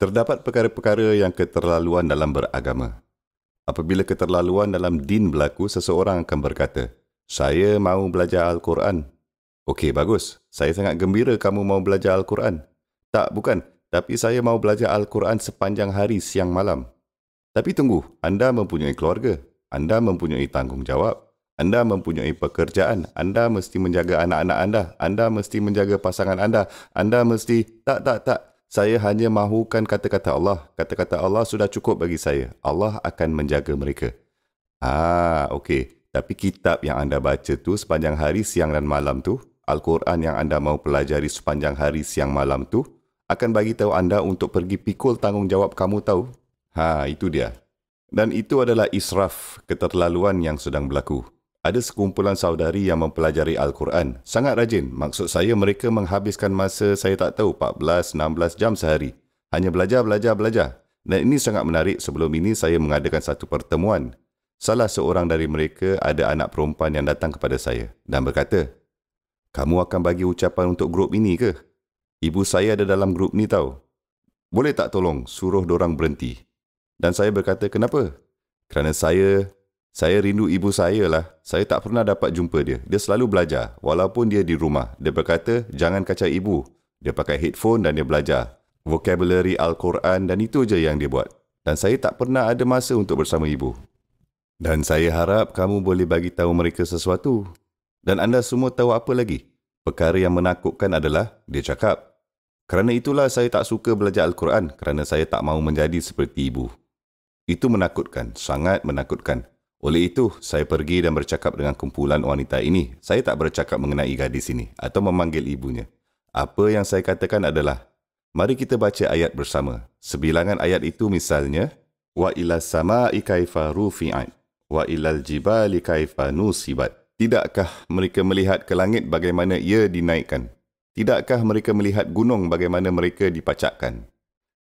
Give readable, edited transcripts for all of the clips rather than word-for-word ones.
Terdapat perkara-perkara yang keterlaluan dalam beragama. Apabila keterlaluan dalam din berlaku, seseorang akan berkata, saya mahu belajar Al-Quran. Okey, bagus. Saya sangat gembira kamu mahu belajar Al-Quran. Tak, bukan. Tapi saya mahu belajar Al-Quran sepanjang hari, siang, malam. Tapi tunggu, anda mempunyai keluarga. Anda mempunyai tanggungjawab. Anda mempunyai pekerjaan. Anda mesti menjaga anak-anak anda. Anda mesti menjaga pasangan anda. Anda mesti... Tak. Saya hanya mahukan kata-kata Allah. Kata-kata Allah sudah cukup bagi saya. Allah akan menjaga mereka. Okey. Tapi kitab yang anda baca tu sepanjang hari, siang dan malam tu, Al-Quran yang anda mahu pelajari sepanjang hari, siang, malam tu, akan bagi tahu anda untuk pergi pikul tanggungjawab kamu tahu. Itu dia. Dan itu adalah israf, keterlaluan yang sedang berlaku. Ada sekumpulan saudari yang mempelajari Al-Quran. Sangat rajin. Maksud saya mereka menghabiskan masa, saya tak tahu, 14-16 jam sehari. Hanya belajar. Dan ini sangat menarik. Sebelum ini saya mengadakan satu pertemuan. Salah seorang dari mereka ada anak perempuan yang datang kepada saya dan berkata, kamu akan bagi ucapan untuk grup ini ke? Ibu saya ada dalam grup ni tahu. Boleh tak tolong suruh dorang berhenti? Dan saya berkata, kenapa? Kerana saya rindu ibu saya lah. Saya tak pernah dapat jumpa dia. Dia selalu belajar walaupun dia di rumah. Dia berkata, jangan kacau ibu. Dia pakai headphone dan dia belajar vocabulary Al-Quran dan itu je yang dia buat. Dan saya tak pernah ada masa untuk bersama ibu. Dan saya harap kamu boleh bagi tahu mereka sesuatu. Dan anda semua tahu apa lagi? Perkara yang menakutkan adalah, dia cakap, kerana itulah saya tak suka belajar Al-Quran kerana saya tak mahu menjadi seperti ibu. Itu menakutkan, sangat menakutkan. Oleh itu, saya pergi dan bercakap dengan kumpulan wanita ini. Saya tak bercakap mengenai gadis ini atau memanggil ibunya. Apa yang saya katakan adalah, mari kita baca ayat bersama. Sebilangan ayat itu misalnya, wa ila sama'i kaifa rufi'at, wa ilal jibali kaifa nusibat. Tidakkah mereka melihat ke langit bagaimana ia dinaikkan? Tidakkah mereka melihat gunung bagaimana mereka dipacakkan?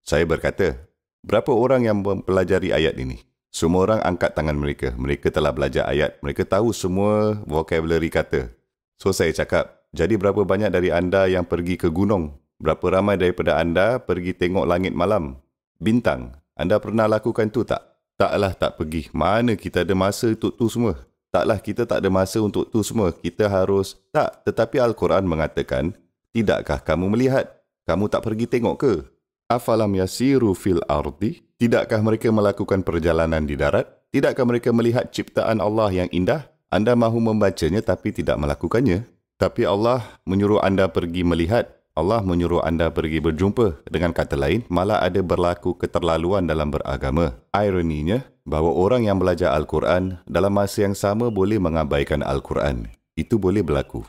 Saya berkata, berapa orang yang mempelajari ayat ini? Semua orang angkat tangan mereka. Mereka telah belajar ayat. Mereka tahu semua vocabulary kata. So saya cakap, jadi berapa banyak dari anda yang pergi ke gunung? Berapa ramai daripada anda pergi tengok langit malam? Bintang. Anda pernah lakukan tu tak? Taklah tak pergi. Mana kita ada masa untuk tu semua? Taklah kita tak ada masa untuk tu semua. Kita harus... Tak, tetapi Al-Quran mengatakan, tidakkah kamu melihat? Kamu tak pergi tengok ke? Afalam yasiru fil ardi? Tidakkah mereka melakukan perjalanan di darat? Tidakkah mereka melihat ciptaan Allah yang indah? Anda mahu membacanya tapi tidak melakukannya. Tapi Allah menyuruh anda pergi melihat. Allah menyuruh anda pergi berjumpa. Dengan kata lain, malah ada berlaku keterlaluan dalam beragama. Ironinya, bahawa orang yang belajar Al-Quran dalam masa yang sama boleh mengabaikan Al-Quran. Itu boleh berlaku.